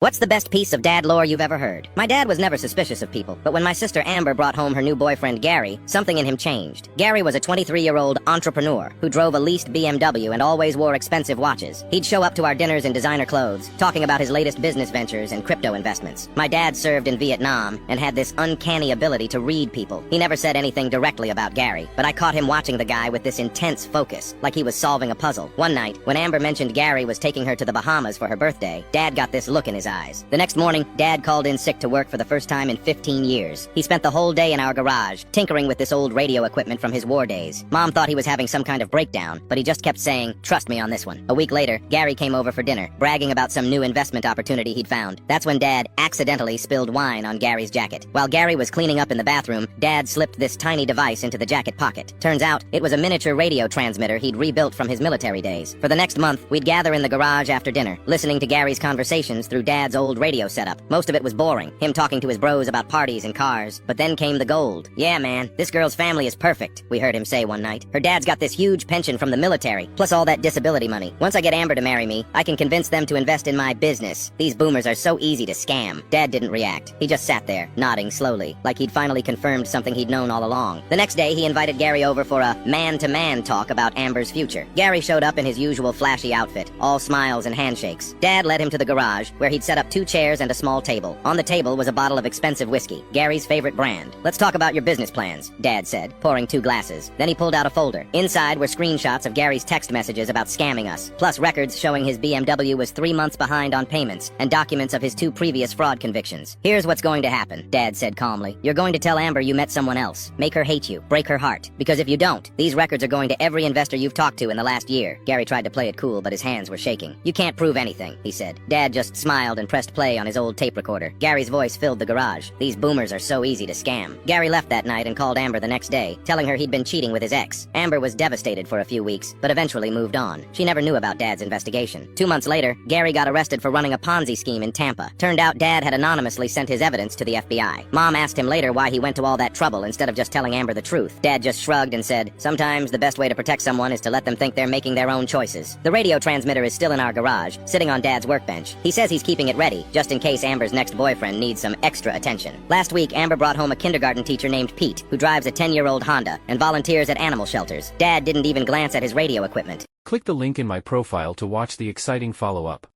What's the best piece of dad lore you've ever heard? My dad was never suspicious of people, but when my sister Amber brought home her new boyfriend Gary, something in him changed. Gary was a 23-year-old entrepreneur who drove a leased BMW and always wore expensive watches. He'd show up to our dinners in designer clothes, talking about his latest business ventures and crypto investments. My dad served in Vietnam and had this uncanny ability to read people. He never said anything directly about Gary, but I caught him watching the guy with this intense focus, like he was solving a puzzle. One night, when Amber mentioned Gary was taking her to the Bahamas for her birthday, Dad got this look in his eyes. The next morning, Dad called in sick to work for the first time in 15 years. He spent the whole day in our garage, tinkering with this old radio equipment from his war days. Mom thought he was having some kind of breakdown, but he just kept saying, "Trust me on this one." A week later, Gary came over for dinner, bragging about some new investment opportunity he'd found. That's when Dad accidentally spilled wine on Gary's jacket. While Gary was cleaning up in the bathroom, Dad slipped this tiny device into the jacket pocket. Turns out, it was a miniature radio transmitter he'd rebuilt from his military days. For the next month, we'd gather in the garage after dinner, listening to Gary's conversations through Dad's old radio setup. Most of it was boring, him talking to his bros about parties and cars. But then came the gold. "Yeah, man, this girl's family is perfect," we heard him say one night. "Her dad's got this huge pension from the military, plus all that disability money. Once I get Amber to marry me, I can convince them to invest in my business. These boomers are so easy to scam." Dad didn't react. He just sat there, nodding slowly, like he'd finally confirmed something he'd known all along. The next day, he invited Gary over for a man-to-man talk about Amber's future. Gary showed up in his usual flashy outfit, all smiles and handshakes. Dad led him to the garage, where he'd set up 2 chairs and a small table. On the table was a bottle of expensive whiskey, Gary's favorite brand. "Let's talk about your business plans," Dad said, pouring 2 glasses. Then he pulled out a folder. Inside were screenshots of Gary's text messages about scamming us, plus records showing his BMW was 3 months behind on payments, and documents of his 2 previous fraud convictions. "Here's what's going to happen," Dad said calmly. "You're going to tell Amber you met someone else. Make her hate you. Break her heart. Because if you don't, these records are going to every investor you've talked to in the last year." Gary tried to play it cool, but his hands were shaking. "You can't prove anything," he said. Dad just smiled and pressed play on his old tape recorder. Gary's voice filled the garage. "These boomers are so easy to scam." Gary left that night and called Amber the next day, telling her he'd been cheating with his ex. Amber was devastated for a few weeks, but eventually moved on. She never knew about Dad's investigation. 2 months later, Gary got arrested for running a Ponzi scheme in Tampa. Turned out Dad had anonymously sent his evidence to the FBI. Mom asked him later why he went to all that trouble instead of just telling Amber the truth. Dad just shrugged and said, "Sometimes the best way to protect someone is to let them think they're making their own choices." The radio transmitter is still in our garage, sitting on Dad's workbench. He says he's keeping it ready, just in case Amber's next boyfriend needs some extra attention. Last week, Amber brought home a kindergarten teacher named Pete, who drives a 10-year-old Honda and volunteers at animal shelters. Dad didn't even glance at his radio equipment. Click the link in my profile to watch the exciting follow-up.